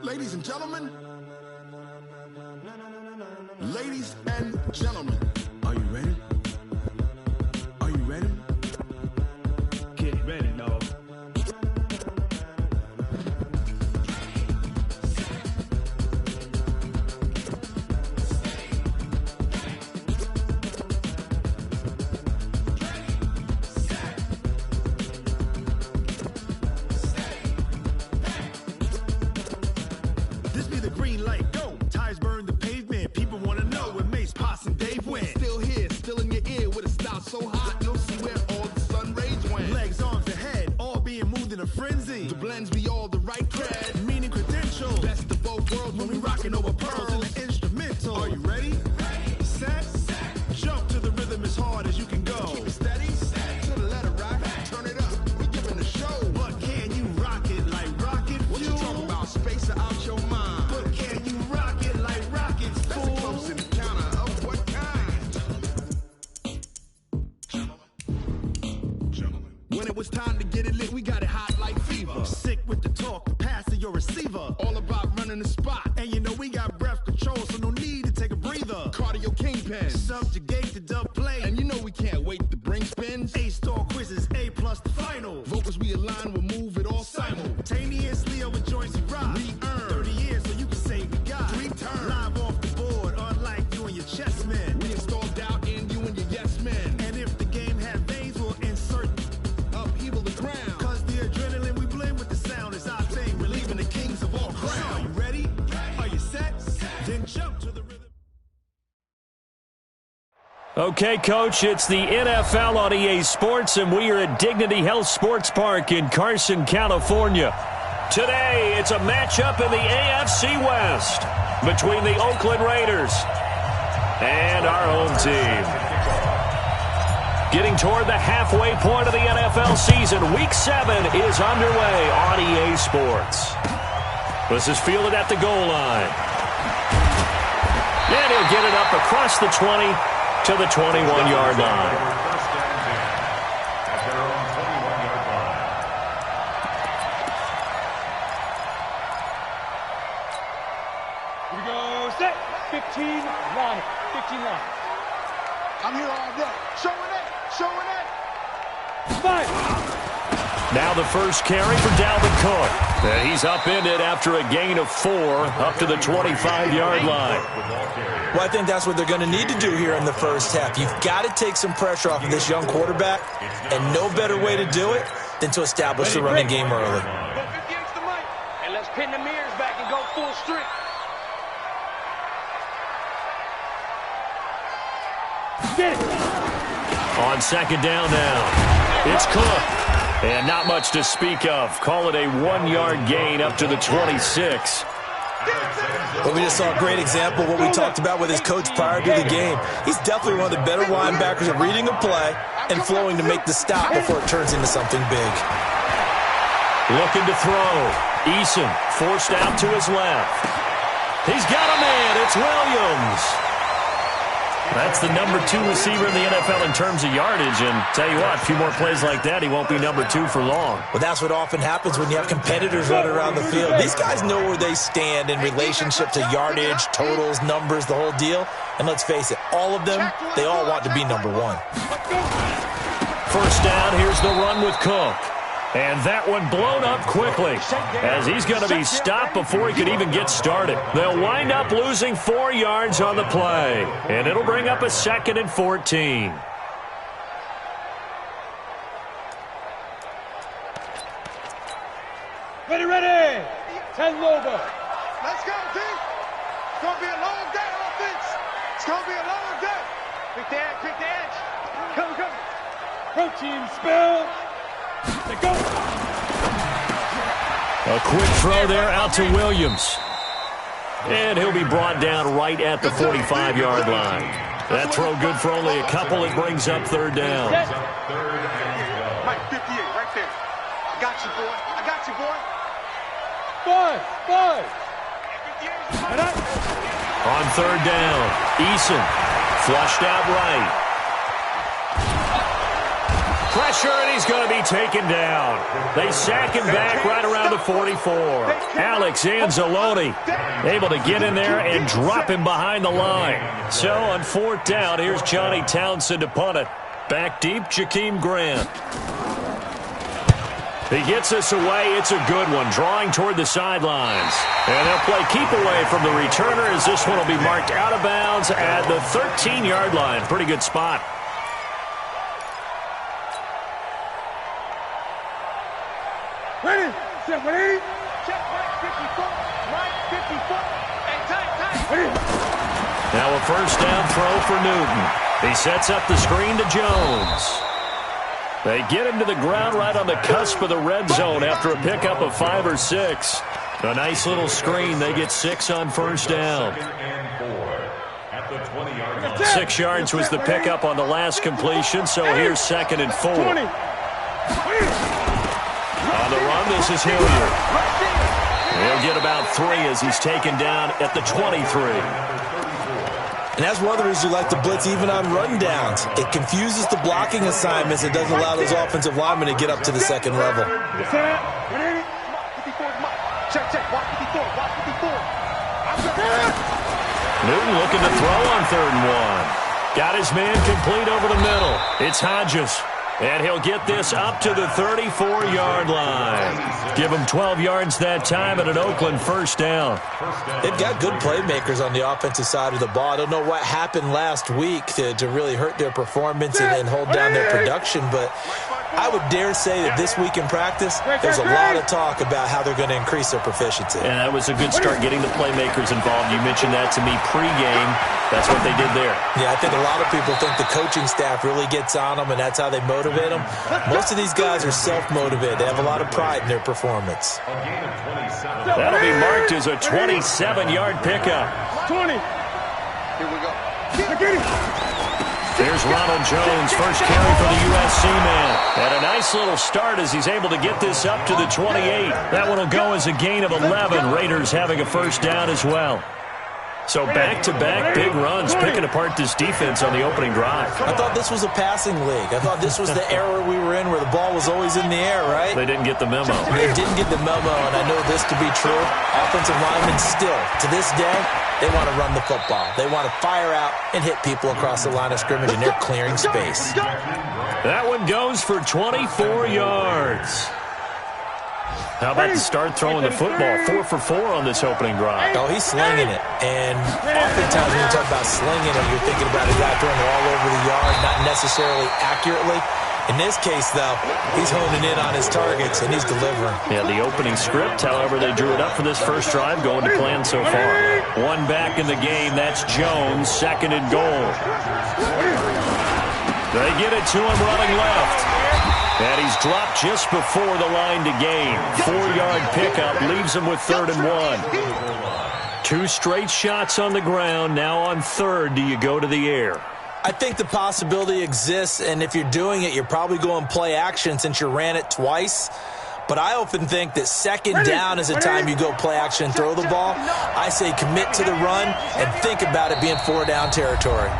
Ladies and gentlemen, ladies and gentlemen, are you ready? Are you ready? Get ready, dog. This be the green light, go. Tires burn the pavement. People wanna know where Mace, Pops, and Dave went. Still here, still in your ear with a style so hot, you'll see where all the sun rays went. Legs, arms, and head, all being moved in a frenzy. The blends be all the right cred, meaning credentials. Best of both worlds when we rockin' over pearls in the instrumental. Are you ready? Set, jump to the rhythm as hard as you can go. Keep it steady, to the letter right. Turn it up, we giving the show. But can you rock it like rocket fuel? What you talking about? Space out your mind. But can you rock it like rockets, fool? That's a close encounter of what kind? Gentlemen. When it was time to get it lit, we got it hot like fever. Sick with the talk, pass to your receiver. All about running the spot. And you know we got breath control, so no need to take a breather. Cardio kingpin, subjugate the dub play. And you know we can't wait to bring spins. A-star quizzes, A+ the final. Vocals we align, we'll move it all simultaneously over joints we rock. We earn 30 years, so you can say we got 3 turns. Live off the board, unlike you and your chess men. We install doubt in you and your yes men. And if the game had veins, we'll insert upheaval the ground. Cause the adrenaline we blend with the sound is our thing, relieving the kings of all crowns. Are you ready? Are you set? Then jump to the rhythm. Okay, Coach, it's the NFL on EA Sports, and we are at Dignity Health Sports Park in Carson, California. Today, it's a matchup in the AFC West between the Oakland Raiders and our home team. Getting toward the halfway point of the NFL season, Week 7 is underway on EA Sports. This is fielded at the goal line. And he'll get it up across the 20 to the 21-yard line. Here we go, set, 15 line, 15 line. I'm here all day. Showing it. Five. Now the first carry for Dalvin Cook. And he's upended after a gain of 4 up to the 25-yard line. Well, I think that's what they're going to need to do here in the first half. You've got to take some pressure off of this young quarterback, and no better way to do it than to establish the running game early. Go 50 extra mic, and let's pin the mirrors back and go full strength. Get it. On second down now, it's Cook. And not much to speak of. Call it a 1-yard gain up to the 26. Well, we just saw a great example of what we talked about with his coach prior to the game. He's definitely one of the better linebackers at reading a play and flowing to make the stop before it turns into something big. Looking to throw. Eason forced out to his left. He's got a man. It's Williams. That's the number 2 receiver in the NFL in terms of yardage. And tell you what, a few more plays like that, he won't be number 2 for long. Well, that's what often happens when you have competitors running around the field. These guys know where they stand in relationship to yardage, totals, numbers, the whole deal. And let's face it, all of them, they all want to be number 1. First down, here's the run with Cook. And that one blown up quickly as he's going to be stopped before he could even get started. They'll wind up losing 4 yards on the play, and it'll bring up a 2nd and 14. Ready. 10 Lobo. Let's go, team. It's going to be a long day on offense. It's going to be a long day. Pick the edge. Come. Protein spill. They go. A quick throw there out to Williams. And he'll be brought down right at the 45-yard line. That throw good for only a couple. It brings up 3rd down. Mike, 58, right there. I got you, boy. 5. On 3rd down, Eason flushed out right. Pressure, and he's going to be taken down. They sack him back right around the 44. Alex Anzalone able to get in there and drop him behind the line. So on 4th down, here's Johnny Townsend to punt it. Back deep, Jakeem Grant. He gets us away. It's a good one, drawing toward the sidelines. And they'll play keep away from the returner as this one will be marked out of bounds at the 13-yard line. Pretty good spot. Ready, set 180, check right 54, right 54, and time. Ready. Now a first down throw for Newton. He sets up the screen to Jones. They get him to the ground right on the cusp of the red zone after a pickup of 5 or 6. A nice little screen. They get 6 on first down. 6 yards was the pickup on the last completion, so here's 2nd and 4. On the run, this is Hilliard. He'll get about 3 as he's taken down at the 23. And that's one of the reasons you like to blitz even on rundowns. It confuses the blocking assignments. It doesn't allow those offensive linemen to get up to the second level. Newton looking to throw on 3rd and 1. Got his man complete over the middle. It's Hodges. And he'll get this up to the 34-yard line. Give him 12 yards that time at an Oakland first down. They've got good playmakers on the offensive side of the ball. I don't know what happened last week to really hurt their performance and hold down their production, but I would dare say that this week in practice, there's a lot of talk about how they're going to increase their proficiency. And that was a good start getting the playmakers involved. You mentioned that to me pregame. That's what they did there. Yeah, I think a lot of people think the coaching staff really gets on them, and that's how they motivate them. Most of these guys are self-motivated. They have a lot of pride in their performance. That'll be marked as a 27-yard pickup. 20. Here we go. There's Ronald Jones, first carry for the USC man. And a nice little start as he's able to get this up to the 28. That one will go as a gain of 11. Raiders having a first down as well. So back-to-back big runs, picking apart this defense on the opening drive. I thought this was a passing league. I thought this was the era we were in where the ball was always in the air, right? They didn't get the memo. They didn't get the memo, and I know this to be true. Offensive linemen still, to this day, they want to run the football. They want to fire out and hit people across the line of scrimmage, and they're clearing space. That one goes for 24 yards. How about the start throwing the football? 4 for 4 on this opening drive. Oh, he's slinging it. And oftentimes when you talk about slinging it, you're thinking about a guy throwing it all over the yard, not necessarily accurately. In this case, though, he's honing in on his targets, and he's delivering. Yeah, the opening script, however, they drew it up for this first drive, going to plan so far. One back in the game, that's Jones, 2nd and goal. They get it to him running left. And he's dropped just before the line to gain. 4-yard pickup leaves him with 3rd and 1. 2 straight shots on the ground. Now on 3rd, do you go to the air? I think the possibility exists, and if you're doing it, you're probably going play action since you ran it twice. But I often think that 2nd down is the time you go play action and throw the ball. I say commit to the run and think about it being 4-down territory.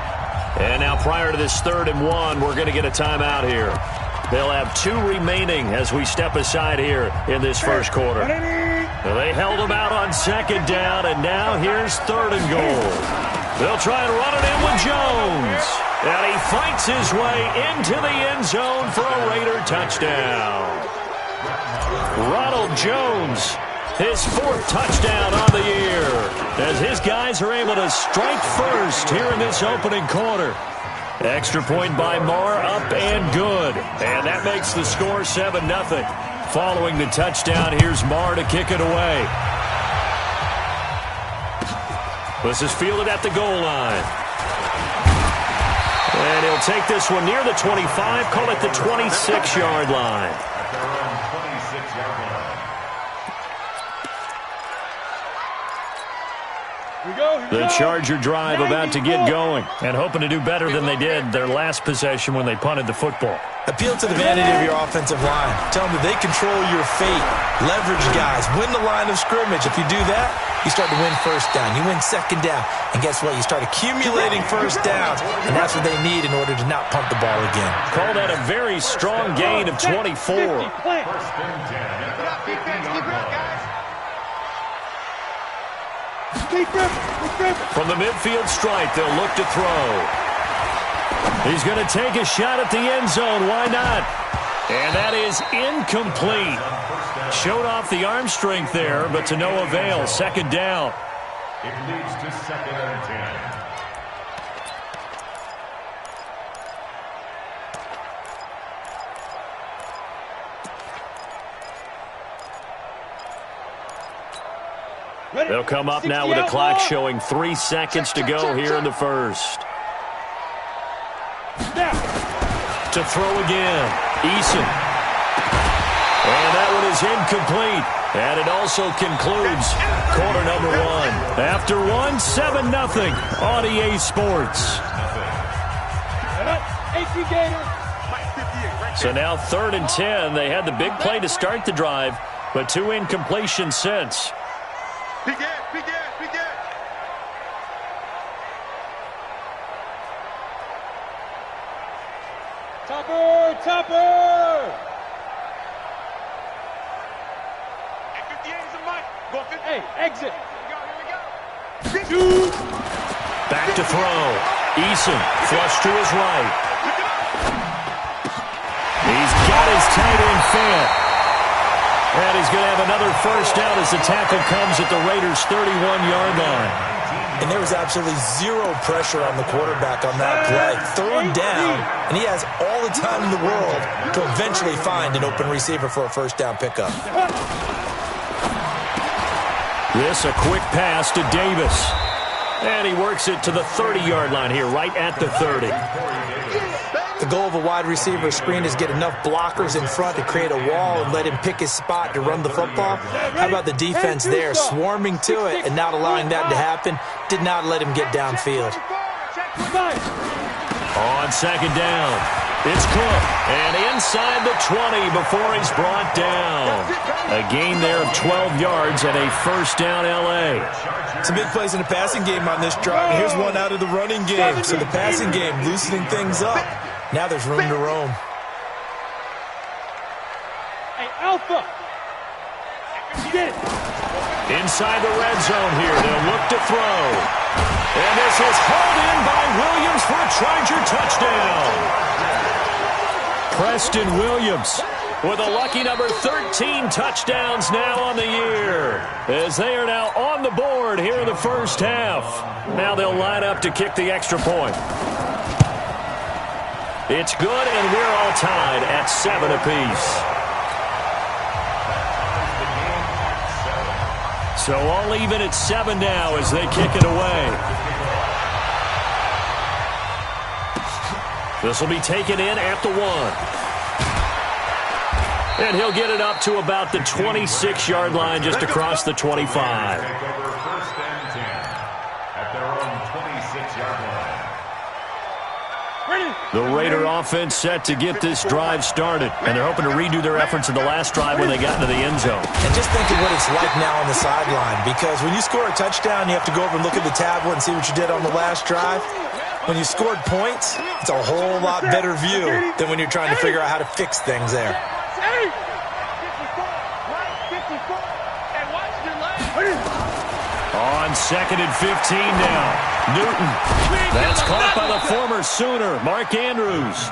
And now prior to this 3rd and 1, we're going to get a timeout here. They'll have 2 remaining as we step aside here in this first quarter. They held him out on 2nd down, and now here's 3rd and goal. They'll try and run it in with Jones. And he fights his way into the end zone for a Raider touchdown. Ronald Jones, his 4th touchdown on the year, as his guys are able to strike first here in this opening quarter. Extra point by Marr, up and good. And that makes the score 7-0. Following the touchdown, here's Marr to kick it away. This is fielded at the goal line. And he'll take this one near the 25, call it the 26-yard line. The Charger drive about to get going, and hoping to do better than they did their last possession when they punted the football. Appeal to the vanity of your offensive line. Tell them that they control your fate. Leverage guys. Win the line of scrimmage. If you do that, you start to win first down. You win second down. And guess what? You start accumulating first downs, and that's what they need in order to not punt the ball again. Call that a very strong gain of 24. From the midfield stripe, they'll look to throw. He's going to take a shot at the end zone. Why not? And that is incomplete. Showed off the arm strength there, but to no avail. Second down. It leads to 2nd and 10. They'll come up now with a clock showing 3 seconds to go here in the first. To throw again. Eason. And that one is incomplete. And it also concludes quarter number 1. After 7-0 on EA Sports. So now 3rd and 10. They had the big play to start the drive, but 2 incompletions since. Begin. Topper! At 58 is a mic. Go 58. Hey, exit. Here we go. Back to throw. Eason, flush to his right. He's got his tight end fit. And he's going to have another first down as the tackle comes at the Raiders' 31-yard line. And there was absolutely zero pressure on the quarterback on that play. 3rd down, and he has all the time in the world to eventually find an open receiver for a first down pickup. This a quick pass to Davis. And he works it to the 30-yard line here, right at the 30. The goal of a wide receiver screen is get enough blockers in front to create a wall and let him pick his spot to run the football. How about the defense there, swarming to it and not allowing that to happen? Did not let him get downfield. On second down, it's Cook. And inside the 20 before he's brought down. A gain there of 12 yards and a first down L.A. Some big plays in the passing game on this drive. And here's one out of the running game. So the passing game loosening things up. Now there's room to roam. Hey, Alpha. Get it. Inside the red zone here. They'll look to throw. And this is hauled in by Williams for a Charger touchdown. Preston Williams with a lucky number 13 touchdowns now on the year, as they are now on the board here in the first half. Now they'll line up to kick the extra point. It's good, and we're all tied at 7 apiece. So all even at 7 now as they kick it away. This will be taken in at the 1. And he'll get it up to about the 26-yard line, just across the 25. The Raider offense set to get this drive started, and they're hoping to redo their efforts in the last drive when they got into the end zone. And just think of what it's like now on the sideline, because when you score a touchdown, you have to go over and look at the tablet and see what you did on the last drive. When you scored points, it's a whole lot better view than when you're trying to figure out how to fix things there. On 2nd and 15 now. Newton. That's caught by the former Sooner, Mark Andrews.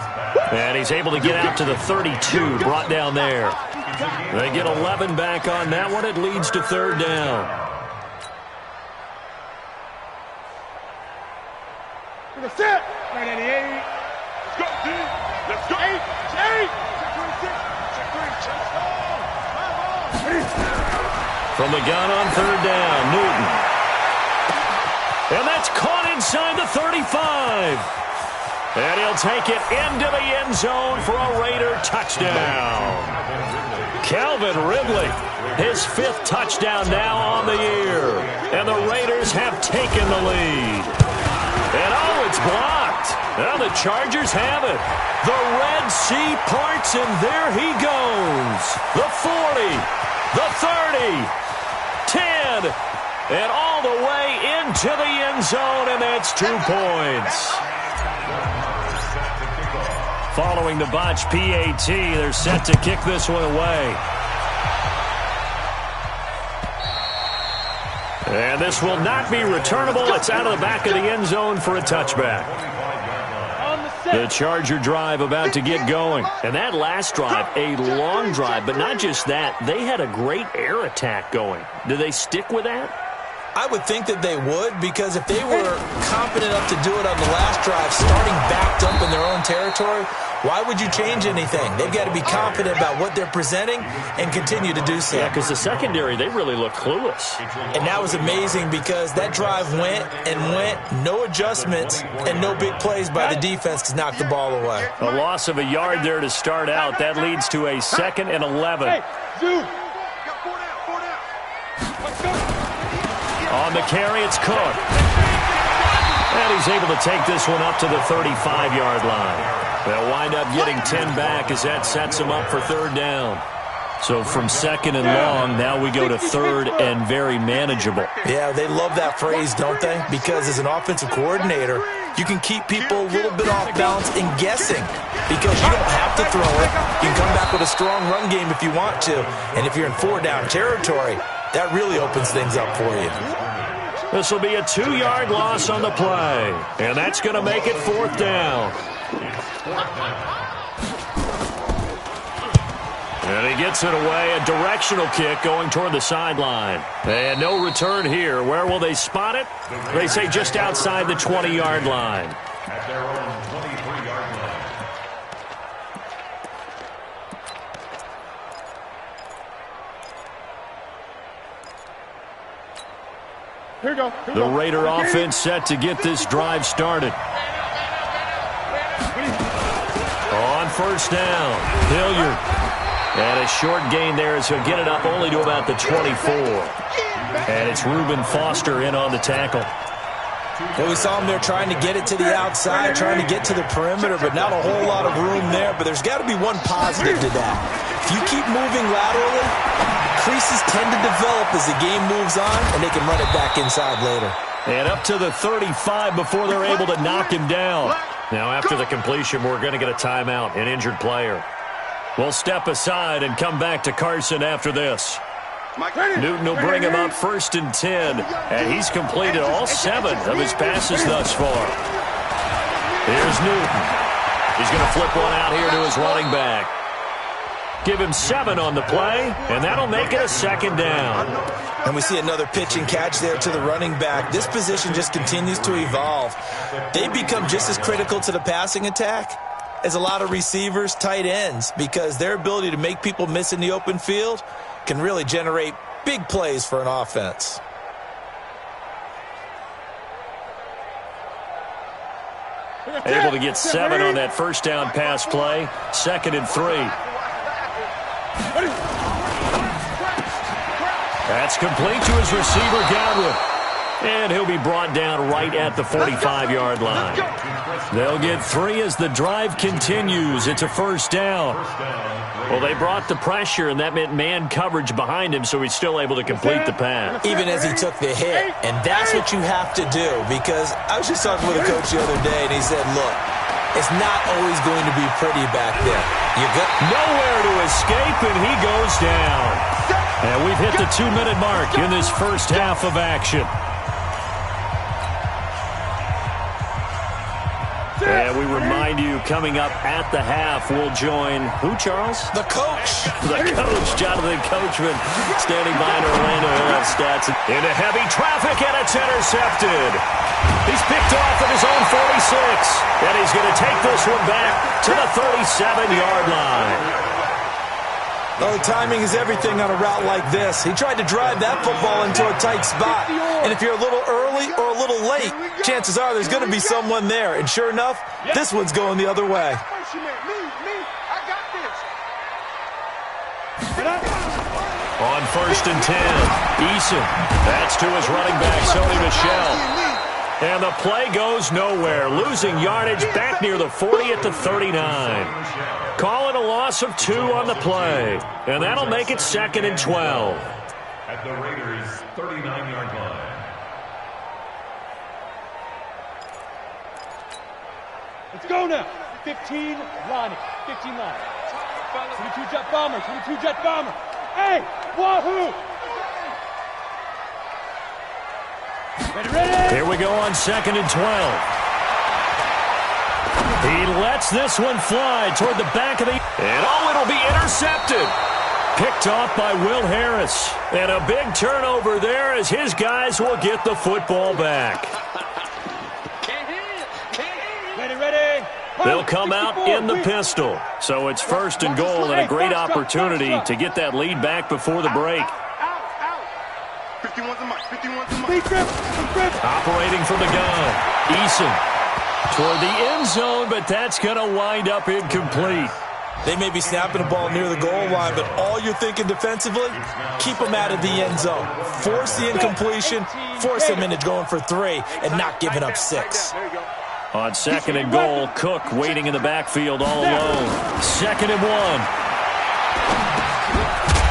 And he's able to get out to the 32, brought down there. They get 11 back on that one. It leads to 3rd down. Let's go, 88. Let's go, dude. Let's go. 8. From the gun on 3rd down, Newton. And that's caught inside the 35. And he'll take it into the end zone for a Raider touchdown. Calvin Ridley, his 5th touchdown now on the year. And the Raiders Chargers have taken the lead. And oh, it's blocked. Now the Chargers have it. The Red Sea parts, and there he goes. The 40, the 30, 10, and all the way into the end zone, and that's 2 points. Following the botched PAT, they're set to kick this one away. And this will not be returnable. It's out of the back of the end zone for a touchback. The Charger drive about to get going. And that last drive, a long drive, but not just that. They had a great air attack going. Do they stick with that? I would think that they would, because if they were competent enough to do it on the last drive, starting backed up in their own territory, why would you change anything? They've got to be confident about what they're presenting and continue to do so. Yeah, because the secondary, they really look clueless. And that was amazing because that drive went and went, no adjustments, and no big plays by the defense to knock the ball away. A loss of a yard there to start out. That leads to a 2nd and 11. Hey, Zoo. Let's go. On the carry, it's Cook. And he's able to take this one up to the 35-yard line. They'll wind up getting 10 back as that sets them up for 3rd down. So from 2nd and long, now we go to 3rd and very manageable. Yeah, they love that phrase, don't they? Because as an offensive coordinator, you can keep people a little bit off balance and guessing because you don't have to throw it. You can come back with a strong run game if you want to. And if you're in 4-down territory, that really opens things up for you. This will be a 2-yard loss on the play. And that's going to make it 4th down. And he gets it away. A directional kick going toward the sideline. And no return here. Where will they spot it? They say just outside the 20-yard line. At their own 23-yard line. Here we go. The Raider offense set to get this drive started. On 1st down, Hilliard. And a short gain there as he'll get it up only to about the 24. And it's Reuben Foster in on the tackle. Well, we saw him there trying to get it to the outside, trying to get to the perimeter, but not a whole lot of room there. But there's got to be one positive to that. If you keep moving laterally, creases tend to develop as the game moves on, and they can run it back inside later. And up to the 35 before they're able to knock him down. Now, after the completion, we're going to get a timeout, an injured player. We'll step aside and come back to Carson after this. Newton will bring him up 1st and 10, and he's completed all 7 of his passes thus far. Here's Newton. He's going to flip one out here to his running back. Give him 7 on the play, and that'll make it a 2nd down. And we see another pitch and catch there to the running back. This position just continues to evolve. They become just as critical to the passing attack as a lot of receivers, tight ends, because their ability to make people miss in the open field can really generate big plays for an offense. Able to get 7 on that 1st down pass play. 2nd and 3. That's complete to his receiver, Godwin. And he'll be brought down right at the 45-yard line. They'll get 3 as the drive continues. It's a 1st down. Well, they brought the pressure, and that meant man coverage behind him, so he's still able to complete the pass. Even as he took the hit. And that's what you have to do, because I was just talking with a coach the other day, and he said, look, it's not always going to be pretty back there. You got nowhere to escape, and he goes down. And we've hit the 2-minute mark in this first half of action. And we remind you, coming up at the half, we'll join who, Charles? The coach. The coach, Jonathan Coachman, standing by in Orlando. He'll have stats. Into heavy traffic, and it's intercepted. He's picked off at his own 46. And he's going to take this one back to the 37-yard line. Oh, timing is everything on a route like this. He tried to drive that football into a tight spot. And if you're a little early or a little late, chances are there's going to be someone there. And sure enough, this one's going the other way. On 1st and 10, Eason. That's to his running back, Sony Michel. And the play goes nowhere, losing yardage back near the 40 at the 39. Call it a loss of 2 on the play, and that'll make it 2nd and 12. At the Raiders' 39-yard line. Let's go now. 15 line. 15 line. 22 jet bomber. 22 jet bomber. Hey, wahoo! Ready. Here we go on 2nd and 12. He lets this one fly toward the back of the... And it'll be intercepted. Picked off by Will Harris. And a big turnover there as his guys will get the football back. Ready. They'll come out in the pistol. So it's 1st and goal and a great opportunity to get that lead back before the break. 51's a mark. 51's a mark. Big grip. Operating from the gun. Eason toward the end zone, but that's going to wind up incomplete. They may be snapping the ball near the goal line, but all you're thinking defensively, keep them out of the end zone. Force the incompletion, force them into going for 3, and not giving up 6. On 2nd and goal, Cook waiting in the backfield all alone. 2nd and 1.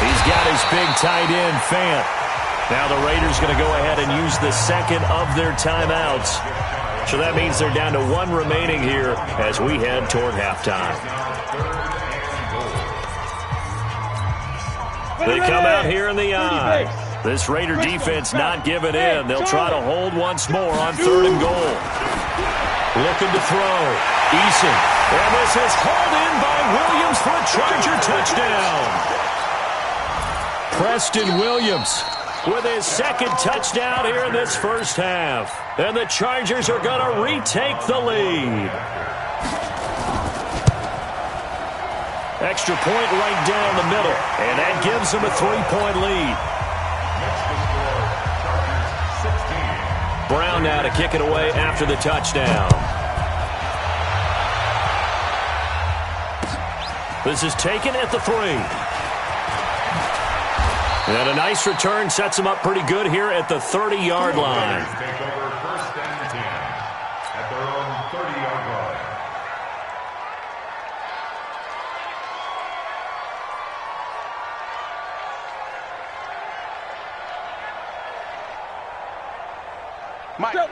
He's got his big tight end, Fant. Now the Raiders going to go ahead and use the 2nd of their timeouts. So that means they're down to 1 remaining here as we head toward halftime. They come out here in the eye. This Raider defense not giving in. They'll try to hold once more on 3rd and goal. Looking to throw. Eason. And this is hauled in by Williams for a Charger touchdown. Preston Williams with his 2nd touchdown here in this first half. And the Chargers are going to retake the lead. Extra point right down the middle. And that gives them a 3-point lead. Brown now to kick it away after the touchdown. This is taken at the 3. And a nice return sets them up pretty good here at the 30-yard line. Take over 1st and 10 at their own 30-yard line.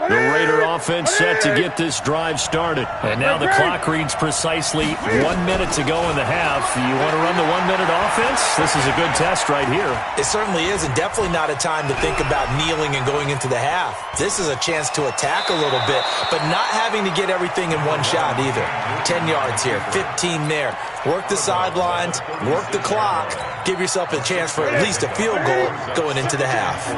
The Raider offense set to get this drive started. And now the clock reads precisely 1 minute to go in the half. You want to run the 1-minute offense? This is a good test right here. It certainly is, and definitely not a time to think about kneeling and going into the half. This is a chance to attack a little bit, but not having to get everything in one shot either. 10 yards here, 15 there. Work the sidelines, work the clock, give yourself a chance for at least a field goal going into the half.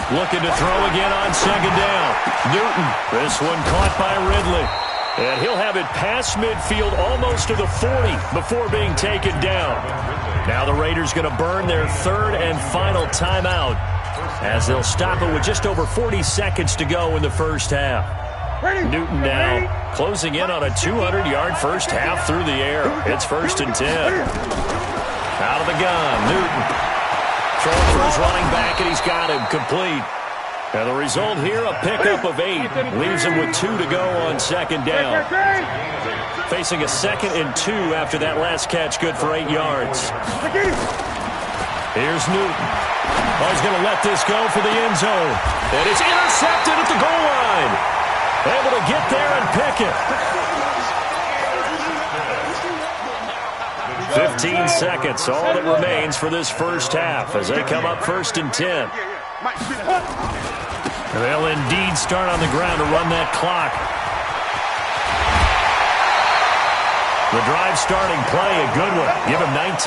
Looking to throw again on 2nd down. Newton, this one caught by Ridley. And he'll have it past midfield almost to the 40 before being taken down. Now the Raiders going to burn their 3rd and final timeout as they'll stop it with just over 40 seconds to go in the first half. Newton now closing in on a 200-yard first half through the air. It's 1st and 10. Out of the gun, Newton. Throwing for his running back, and he's got him complete. And the result here, a pickup of 8. Leaves him with 2 to go on 2nd down. Facing a 2nd and 2 after that last catch, good for 8 yards. Here's Newton. Oh, he's going to let this go for the end zone. And it's intercepted at the goal line. Able to get there and pick it. 15 seconds, all that remains for this first half as they come up 1st and 10. They'll indeed start on the ground to run that clock. The drive starting play, a good one. Give him 19.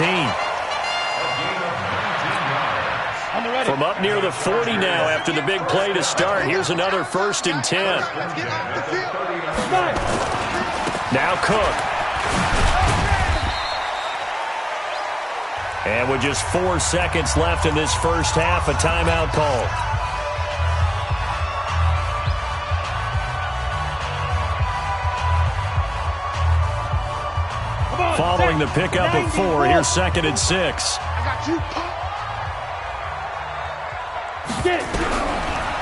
From up near the 40 now after the big play to start. Here's another 1st and 10. Now Cook. And with just 4 seconds left in this first half, a timeout call. Following the pickup of 4. Here's 2nd and 6. I got you.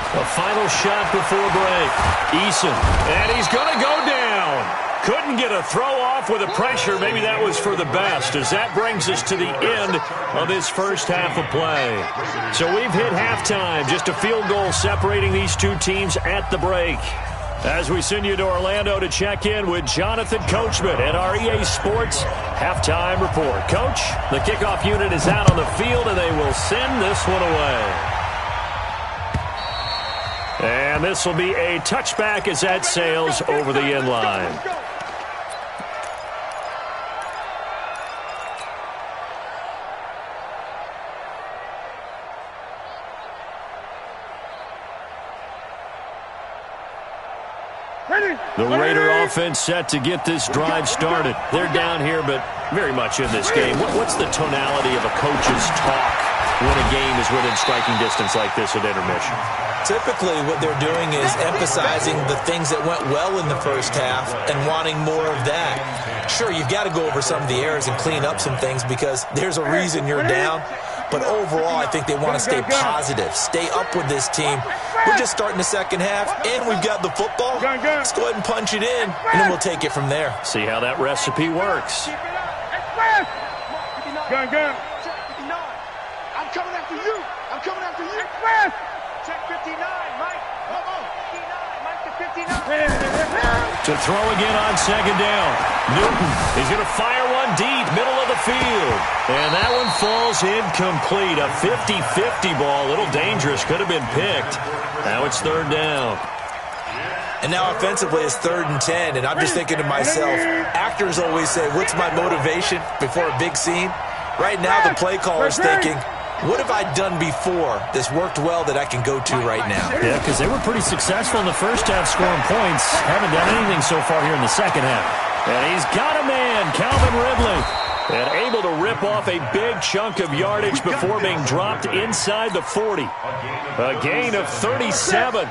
A final shot before break. Eason, and he's going to go down. Couldn't get a throw off with the pressure. Maybe that was for the best, as that brings us to the end of this first half of play. So we've hit halftime. Just a field goal separating these two teams at the break. As we send you to Orlando to check in with Jonathan Coachman at our EA Sports Halftime Report. Coach, the kickoff unit is out on the field, and they will send this one away. And this will be a touchback as that sails over the end line. The Raider offense set to get this drive started. They're down here, but very much in this game. What's the tonality of a coach's talk when a game is within striking distance like this at intermission? Typically, what they're doing is emphasizing the things that went well in the first half and wanting more of that. Sure, you've got to go over some of the errors and clean up some things because there's a reason you're down. But overall, I think they want to stay positive, stay up with this team. We're just starting the second half, and we've got the football. Let's go ahead and punch it in, and then we'll take it from there. See how that recipe works. Gun. I'm coming after you. I'm coming after you. Check 59, Mike. Come on. 59, Mike to 59. To throw again on second down. Newton is going to fire one deep, middle of the field. And that one falls incomplete. A 50-50 ball, a little dangerous, could have been picked. Now it's 3rd down. And now offensively it's 3rd and 10, and I'm just thinking to myself, actors always say, what's my motivation before a big scene? Right now the play caller's thinking, what have I done before that's worked well that I can go to right now? Yeah, because they were pretty successful in the first half scoring points. Haven't done anything so far here in the second half. And he's got a man, Calvin Ridley. And able to rip off a big chunk of yardage before being dropped inside the 40. A gain of 37.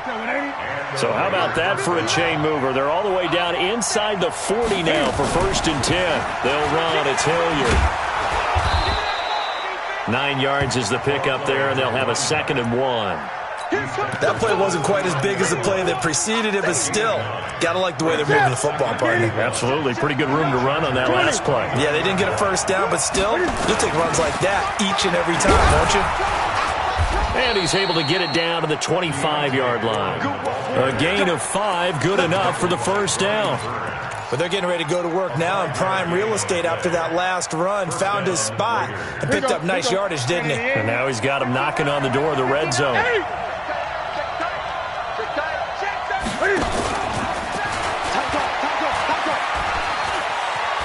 So how about that for a chain mover? They're all the way down inside the 40 now for 1st and 10. They'll run. It's Hilliard. 9 yards is the pickup there, and they'll have a 2nd and 1. That play wasn't quite as big as the play that preceded it, but still, got to like the way they're moving the football, partner. Absolutely. Pretty good room to run on that last play. Yeah, they didn't get a first down, but still, you'll take runs like that each and every time, won't you? And he's able to get it down to the 25-yard line. A gain of 5, good enough for the first down. But they're getting ready to go to work now in prime real estate after that last run. Found his spot and picked up nice yardage, didn't he? And now he's got him knocking on the door of the red zone.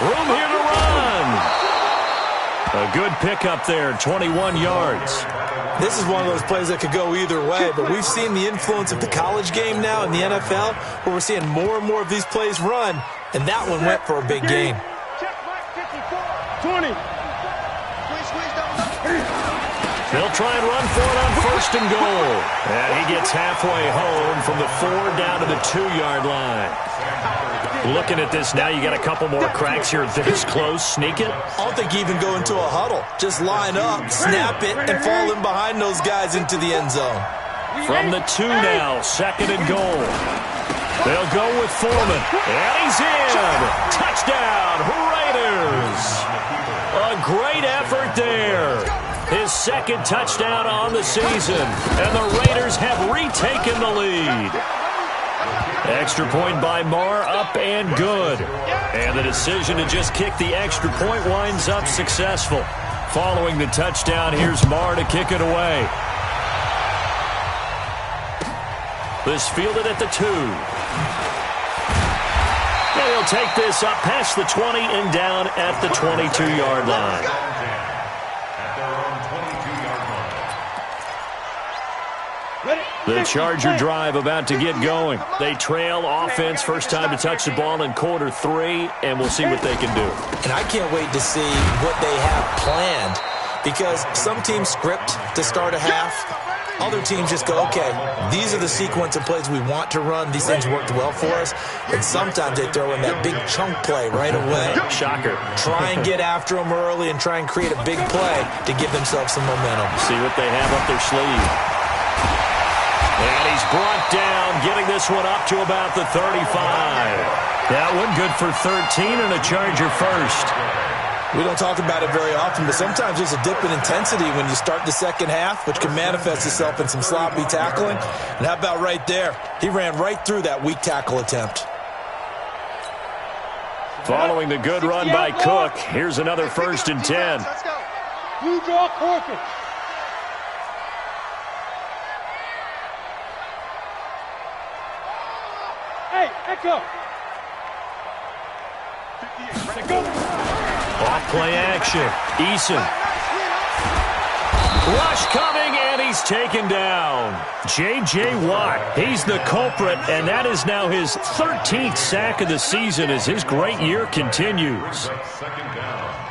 Room here to run. A good pickup there, 21 yards. This is one of those plays that could go either way, but we've seen the influence of the college game now in the NFL, where we're seeing more and more of these plays run, and that one went for a big gain. 20. They'll try and run for it on 1st and goal. And he gets halfway home from the 4 down to the 2-yard line. Looking at this now, you got a couple more cracks here this close. Sneak it? I don't think you even go into a huddle. Just line up, snap it, and fall in behind those guys into the end zone. From the 2 now, 2nd and goal. They'll go with Foreman. And he's in. Touchdown, Raiders. A great effort there. His 2nd touchdown on the season. And the Raiders have retaken the lead. Extra point by Marr, up and good. And the decision to just kick the extra point winds up successful. Following the touchdown, here's Marr to kick it away. This fielded at the 2. And he'll take this up past the 20 and down at the 22-yard line. The Charger drive about to get going. They trail offense, first time to touch the ball in quarter 3, and we'll see what they can do. And I can't wait to see what they have planned, because some teams script to start a half, Other teams just go, okay, these are the sequence of plays we want to run. These things worked well for us. And sometimes they throw in that big chunk play right away. Shocker. Try and get after them early and try and create a big play to give themselves some momentum. See what they have up their sleeve. And he's brought down, getting this one up to about the 35. That one good for 13 and a Charger first. We don't talk about it very often, but sometimes there's a dip in intensity when you start the second half, which can manifest itself in some sloppy tackling. And how about right there? He ran right through that weak tackle attempt. Following the good run by Cook, here's another 1st and 10. Blue draw Corcoran. Hey, Echo. Off play action. Eason. Rush coming, and he's taken down. J.J. Watt, he's the culprit, and that is now his 13th sack of the season as his great year continues. Second down.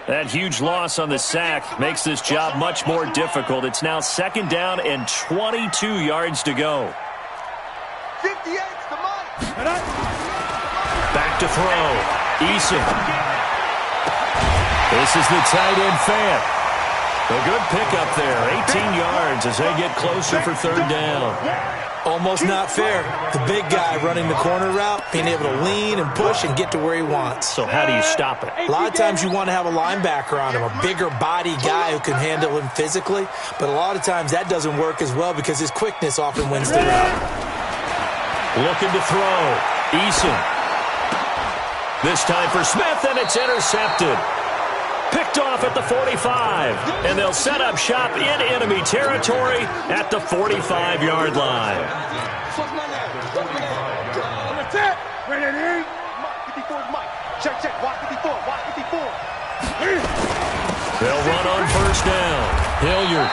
That huge loss on the sack makes this job much more difficult. It's now 2nd down and 22 yards to go. 58's the money. Back to throw. Eason. This is the tight end fan. A good pickup there. 18 yards as they get closer for 3rd down. Almost not fair. The big guy running the corner route, being able to lean and push and get to where he wants. So how do you stop it? A lot of times you want to have a linebacker on him, a bigger body guy who can handle him physically. But a lot of times that doesn't work as well because his quickness often wins the route. Looking to throw. Eason. This time for Smith, and it's intercepted. Picked off at the 45, and they'll set up shop in enemy territory at the 45-yard line. They'll run on 1st down. Hilliard.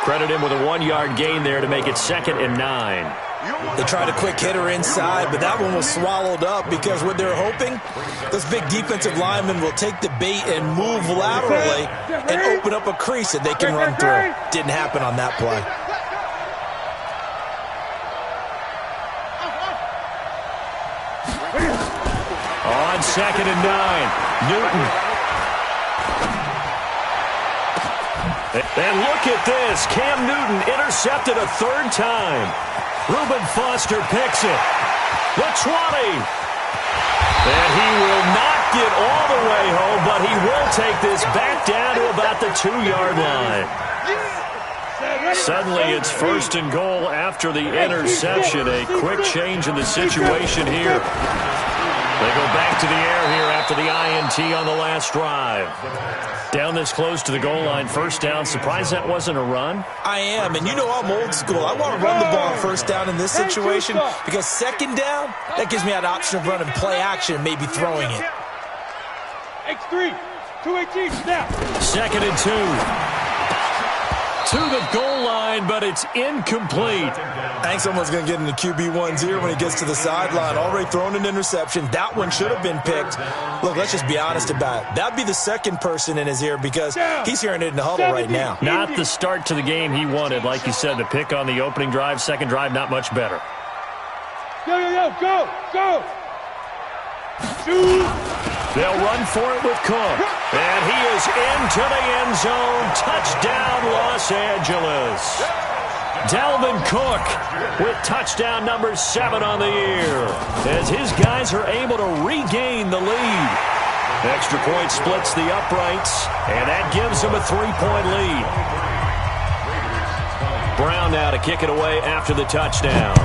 Credit him with a 1-yard gain there to make it 2nd and 9. They tried a quick hitter inside, but that one was swallowed up because what they're hoping, those big defensive linemen will take the bait and move laterally and open up a crease that they can run through. Didn't happen on that play. On 2nd and 9, Newton. And look at this. Cam Newton intercepted a 3rd time. Reuben Foster picks it. The 20. And he will not get all the way home, but he will take this back down to about the 2-yard line. Suddenly it's 1st and goal after the interception. A quick change in the situation here. They go back to the air here after the INT on the last drive. Down this close to the goal line, 1st down. Surprised that wasn't a run? I am, and you know I'm old school. I want to run the ball on 1st down in this situation because 2nd down, that gives me that option of running play action and maybe throwing it. X3, 218, snap. 2nd and 2. To the goal line, but it's incomplete. I think someone's going to get into QB1's ear when he gets to the sideline. Already thrown an interception. That one should have been picked. Look, let's just be honest about it. That'd be the 2nd person in his ear because he's hearing it in the huddle right now. Not the start to the game he wanted. Like you said, the pick on the opening drive, 2nd drive, not much better. Yo, go, go. Shoot. They'll run for it with Cook. And he is into the end zone. Touchdown, Los Angeles. Dalvin Cook with touchdown number 7 on the year as his guys are able to regain the lead. Extra point splits the uprights, and that gives them a 3-point lead. Brown now to kick it away after the touchdown.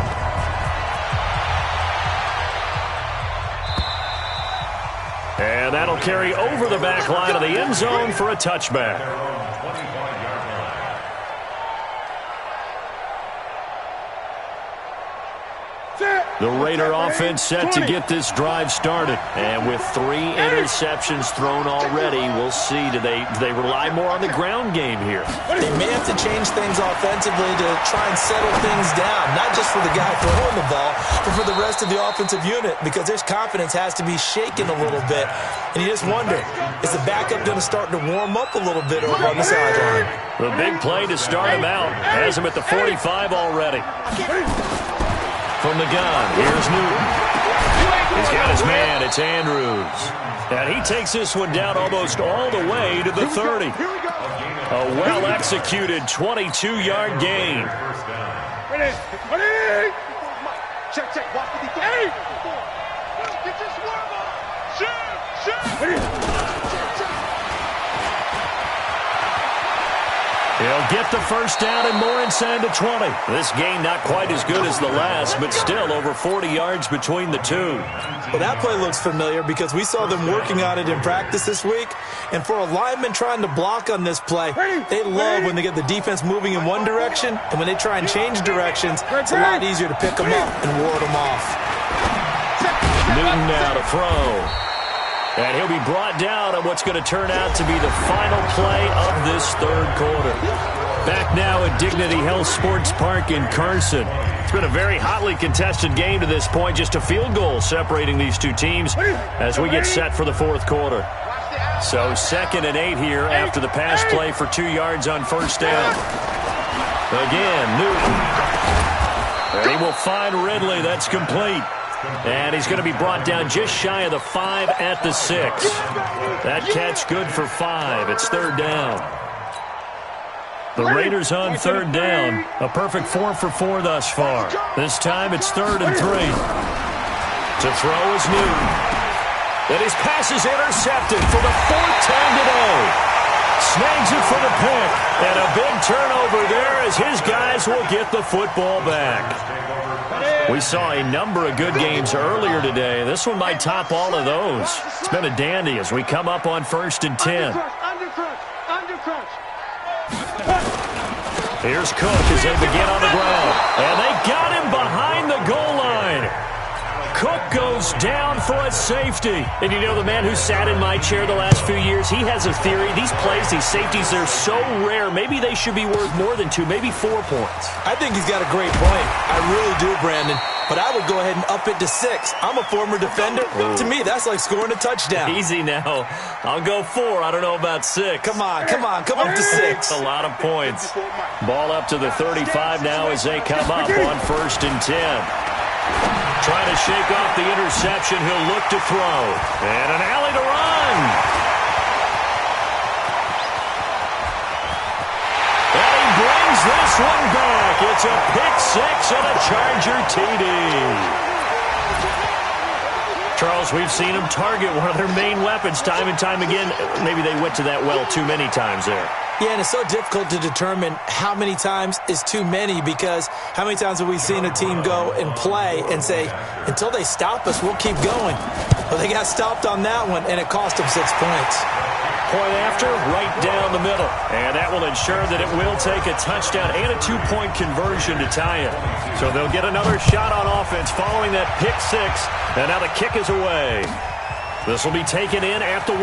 And that'll carry over the back line of the end zone for a touchback. Sit. The Raider offense set to get this drive started. And with 3 interceptions thrown already, we'll see. Do they rely more on the ground game here? They may have to change things offensively to try and settle things down, not just for the guy throwing the ball, but for the rest of the offensive unit, because their confidence has to be shaken a little bit. And you just wonder, is the backup going to start to warm up a little bit over on the sideline? The big play to start him out has him at the 45 already. From the gun, here's Newton. He's got his man, it's Andrews. And he takes this one down almost all the way to the 30. A well-executed 22-yard gain. Ready. Check. Watch the defense. Get your swarm on. Shoot. He'll get the first down and more inside the 20. This gain not quite as good as the last, but still over 40 yards between the two. Well, that play looks familiar because we saw them working on it in practice this week. And for a lineman trying to block on this play, they love when they get the defense moving in one direction, and when they try and change directions, it's a lot easier to pick them up and ward them off. Newton now to throw. And he'll be brought down on what's going to turn out to be the final play of this third quarter. Back now at Dignity Health Sports Park in Carson. It's been a very hotly contested game to this point. Just a field goal separating these two teams as we get set for the fourth quarter. So 2nd and 8 here after the pass play for 2 yards on first down. Again, Newton. And he will find Ridley. That's complete. And he's going to be brought down just shy of the 5 at the 6. That catch good for 5. It's third down. The Raiders on third down. A perfect 4 for 4 thus far. This time it's 3rd and 3. To throw is Newton. And his pass is intercepted for the 4th time today. Snags it for the pick. And a big turnover there as his guys will get the football back. We saw a number of good games earlier today. This one might top all of those. It's been a dandy as we come up on 1st and 10. Undercrunch. Here's Cook as they begin on the ground. And they got him behind the goal line. Cook goes down for a safety. And you know, the man who sat in my chair the last few years, he has a theory. These plays, these safeties, they're so rare. Maybe they should be worth more than 2, maybe 4 points. I think he's got a great point. I really do, Brandon. But I would go ahead and up it to 6. I'm a former defender. To me, that's like scoring a touchdown. Easy now. I'll go 4. I don't know about 6. Come on. Come up to 6. A lot of points. Ball up to the 35 now as they come up on 1st and 10. Trying to shake off the interception. He'll look to throw. And an alley to run. And he brings this one back. It's a pick 6 and a Charger TD. Charles, we've seen them target one of their main weapons time and time again. Maybe they went to that well too many times there. Yeah, and it's so difficult to determine how many times is too many, because how many times have we seen a team go and play and say, until they stop us, we'll keep going. Well, they got stopped on that one, and it cost them 6 points. Point after, right down the middle. And that will ensure that it will take a touchdown and a 2-point conversion to tie it. So they'll get another shot on offense following that pick 6. And now the kick is away. This will be taken in at the 1.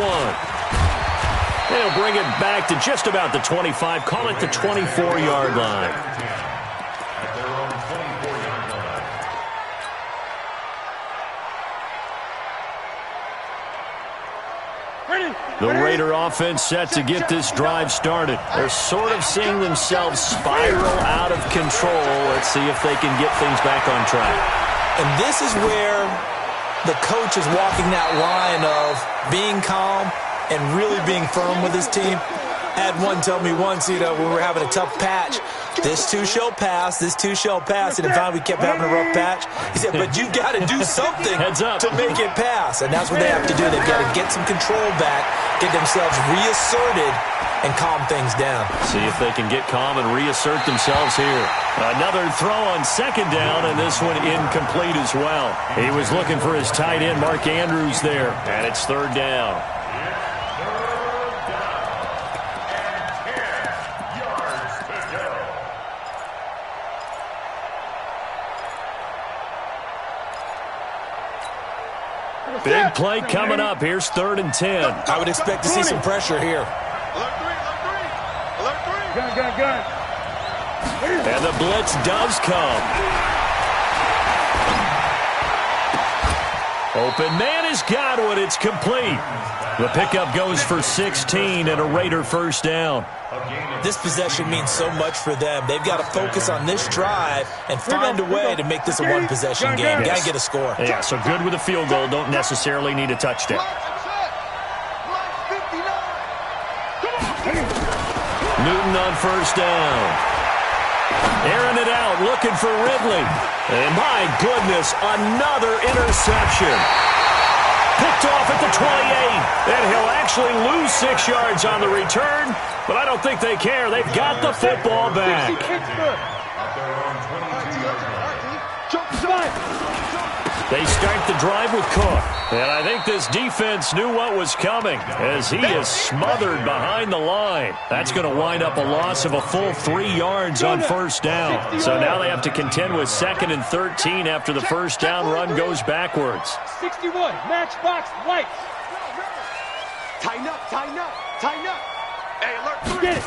They'll bring it back to just about the 25. Call it the 24-yard line. The Raider offense set to get this drive started. They're sort of seeing themselves spiral out of control. Let's see if they can get things back on track. And this is where the coach is walking that line of being calm and really being firm with his team. I had one tell me once, when we were having a tough patch, this too shall pass, and then finally we kept having a rough patch. He said, but you got to do something to make it pass, and that's what they have to do. They've got to get some control back, get themselves reasserted, and calm things down. See if they can get calm and reassert themselves here. Another throw on 2nd down, and this one incomplete as well. He was looking for his tight end, Mark Andrews, there, and it's 3rd down. Big play coming up. Here's 3rd and 10. I would expect to see some pressure here. Gun. And the blitz does come. Open man has got it. It's complete. The pickup goes for 16 and a Raider first down. This possession means so much for them. They've got to focus on this drive and find a way to make this a one-possession game. Got to get a score. Yeah, so good with a field goal. Don't necessarily need a touchdown. Newton on first down. Airing it out, looking for Ridley. And my goodness, another interception. Picked off at the 28. And he'll actually lose 6 yards on the return, but I don't think they care. They've got the football back. They start the drive with Cook. And I think this defense knew what was coming as he is smothered behind the line. That's going to wind up a loss of a full 3 yards on first down. So now they have to contend with 2nd and 13 after the first down run goes backwards. 61, matchbox lights. Tighten up. Hey, alert. Get it.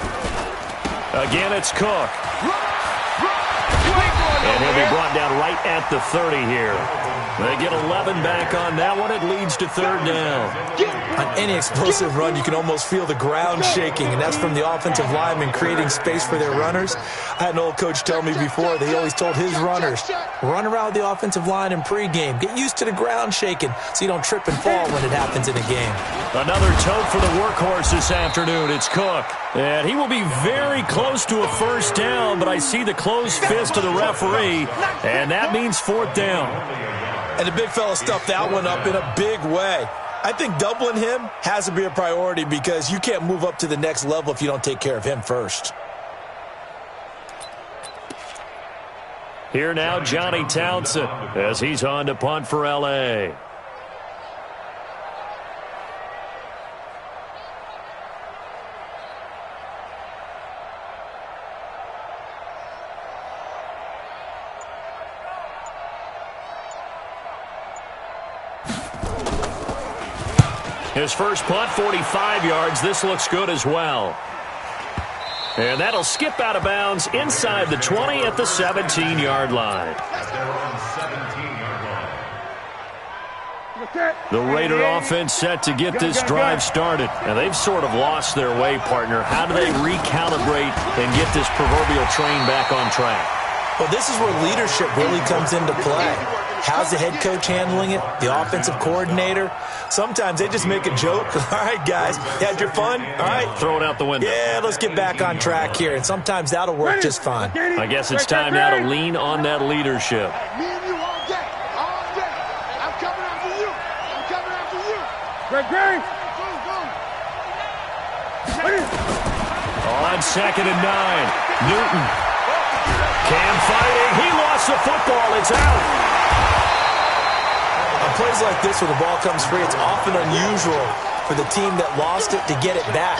Again, it's Cook. And he'll be brought down right at the 30 here. They get 11 back on that one. It leads to 3rd down. On any explosive run, you can almost feel the ground shaking, and that's from the offensive linemen creating space for their runners. I had an old coach tell me before that he always told his runners, run around the offensive line in pregame. Get used to the ground shaking so you don't trip and fall when it happens in a game. Another tote for the workhorse this afternoon. It's Cook. And he will be very close to a first down, but I see the closed fist of the referee, and that means 4th down. And the big fella stuffed that one up in a big way. I think doubling him has to be a priority because you can't move up to the next level if you don't take care of him first. Here now, Johnny Townsend, as he's on to punt for L.A. His first punt, 45 yards. This looks good as well. And that'll skip out of bounds inside the 20 at the 17-yard line. The Raider offense set to get this drive started. And they've sort of lost their way, partner. How do they recalibrate and get this proverbial train back on track? Well, this is where leadership really comes into play. How's the head coach handling it? The offensive coordinator? Sometimes they just make a joke. All right, guys, you had your fun? All right. Throw it out the window. Yeah, let's get back on track here. And sometimes that'll work just fine. I guess it's time now to lean on that leadership. Me and you all day. I'm coming after you. Greg. On 2nd and 9, Newton. Cam fighting. He lost the football. It's out. On plays like this where the ball comes free, it's often unusual for the team that lost it to get it back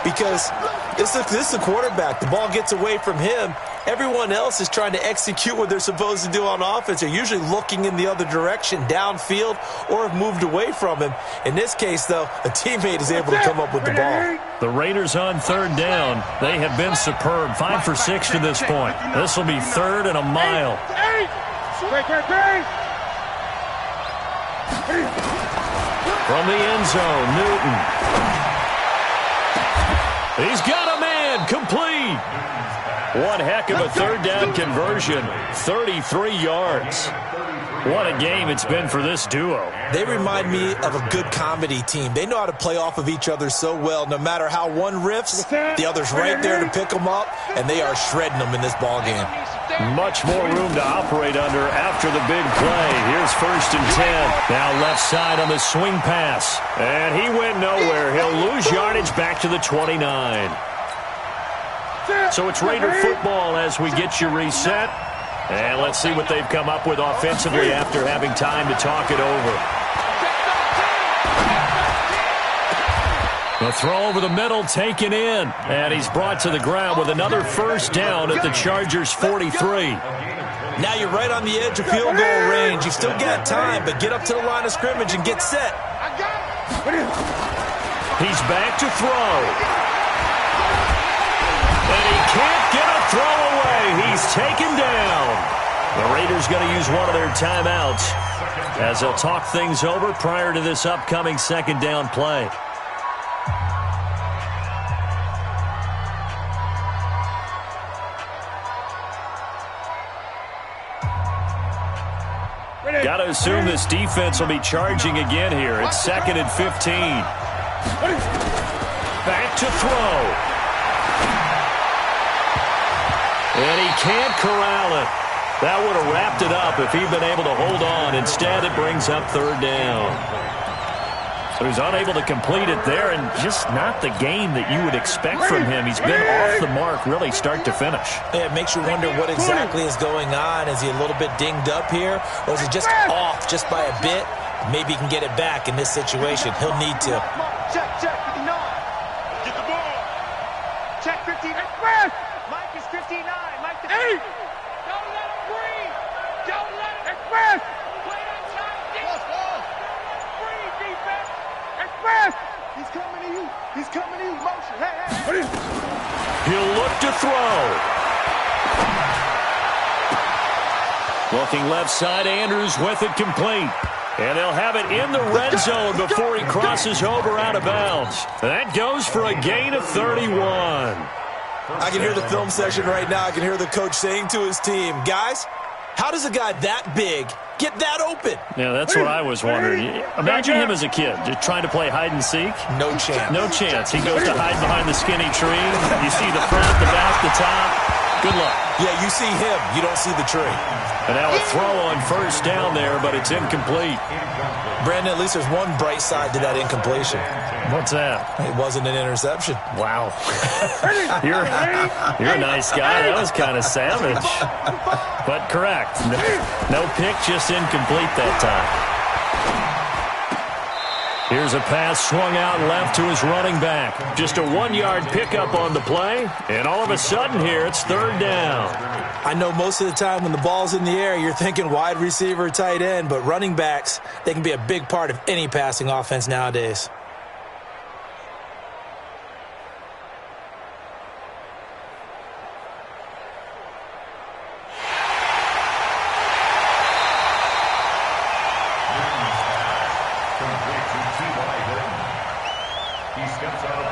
because this is the quarterback. The ball gets away from him. Everyone else is trying to execute what they're supposed to do on offense. They're usually looking in the other direction, downfield, or have moved away from him. In this case, though, a teammate is able to come up with the ball. The Raiders on 3rd down. They have been superb. 5 for 6 to this point. This will be 3rd and a mile. Great. From the end zone, Newton. He's got a man, complete. One heck of a 3rd down conversion, 33 yards. What a game it's been for this duo. They remind me of a good comedy team. They know how to play off of each other so well. No matter how one riffs, the other's right there to pick them up, and they are shredding them in this ball game. Much more room to operate under after the big play. Here's 1st and 10. Now left side on the swing pass. And he went nowhere. He'll lose yardage back to the 29. So it's Raider football as we get you reset. And let's see what they've come up with offensively after having time to talk it over. The throw over the middle taken in. And he's brought to the ground with another first down at the Chargers' 43. Now you're right on the edge of field goal range. You've still got time, but get up to the line of scrimmage and get set. He's back to throw. And he can't get a throw away. He's taken down. The Raiders going to use one of their timeouts as they'll talk things over prior to this upcoming second down play. Got to assume this defense will be charging again here. It's 2nd and 15. Back to throw. And he can't corral it. That would have wrapped it up if he'd been able to hold on. Instead, it brings up 3rd down. So he's unable to complete it there, and just not the game that you would expect from him. He's been off the mark really start to finish. Yeah, it makes you wonder what exactly is going on. Is he a little bit dinged up here, or is he just off just by a bit? Maybe he can get it back in this situation. He'll need to. Check, 59. Get the ball. Check, 59. Mike is 59. Mike is 8. Don't let him breathe. Don't let him express. Play that shot. Breathe, defense. Express. He's coming to you. He's coming to you. Motion. Hey. He'll look to throw. Looking left side, Andrews with it complete. And they'll have it in the red zone before he crosses over out of bounds. That goes for a gain of 31. I can hear the film session right now. I can hear the coach saying to his team, guys, how does a guy that big get that open? Yeah, that's what I was wondering. Imagine him as a kid, just trying to play hide and seek. No chance. No chance. He goes to hide behind the skinny tree. You see the front, the back, the top. Good luck. Yeah, you see him. You don't see the tree. And now a throw on 1st down there, but it's incomplete. Brandon, at least there's one bright side to that incompletion. What's that? It wasn't an interception. Wow. You're a nice guy. That was kind of savage. But correct. No pick, just incomplete that time. Here's a pass swung out left to his running back. Just a 1-yard pickup on the play. And all of a sudden here, it's 3rd down. I know most of the time when the ball's in the air, you're thinking wide receiver, tight end, but running backs, they can be a big part of any passing offense nowadays.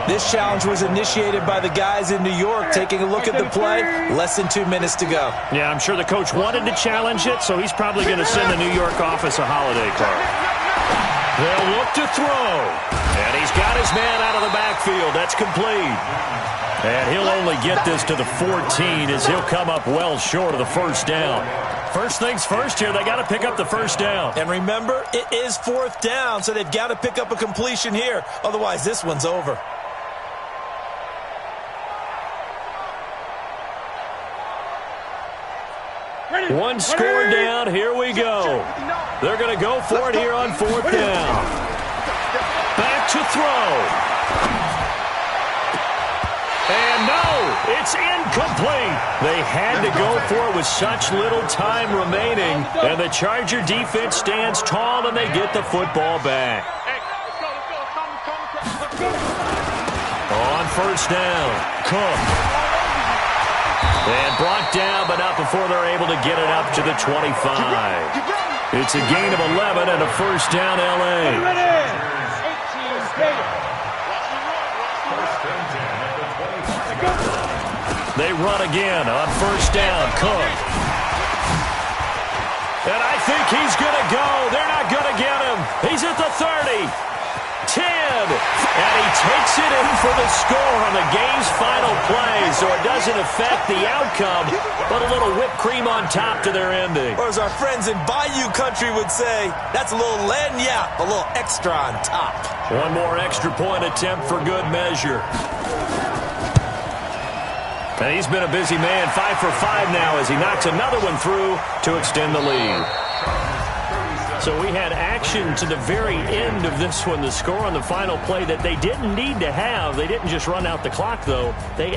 This challenge was initiated by the guys in New York. Taking a look at the play, less than 2 minutes to go. Yeah, I'm sure the coach wanted to challenge it, so he's probably going to send the New York office a holiday card. They'll look to throw. And he's got his man out of the backfield. That's complete. And he'll only get this to the 14 as he'll come up well short of the 1st down. First things first here, they got to pick up the 1st down. And remember, it is 4th down, so they've got to pick up a completion here. Otherwise, this one's over. One score down. Here we go. They're going to go for it here on 4th down. Back to throw. And no, it's incomplete. They had to go for it with such little time remaining. And the Charger defense stands tall and they get the football back. On 1st down, Cook. And brought down, but not before they're able to get it up to the 25. It's a gain of 11 and a 1st down, L.A. They run again on 1st down, Cook. And I think he's going to go. They're not going to get him. He's at the 30. 10, and he takes it in for the score on the game's final play, so it doesn't affect the outcome, but a little whipped cream on top to their ending. Or as our friends in Bayou Country would say, that's a little lagniappe, a little extra on top. One more extra point attempt for good measure. And he's been a busy man, 5 for 5 now as he knocks another one through to extend the lead. So we had action to the very end of this one. The score on the final play that they didn't need to have. They didn't just run out the clock, though. They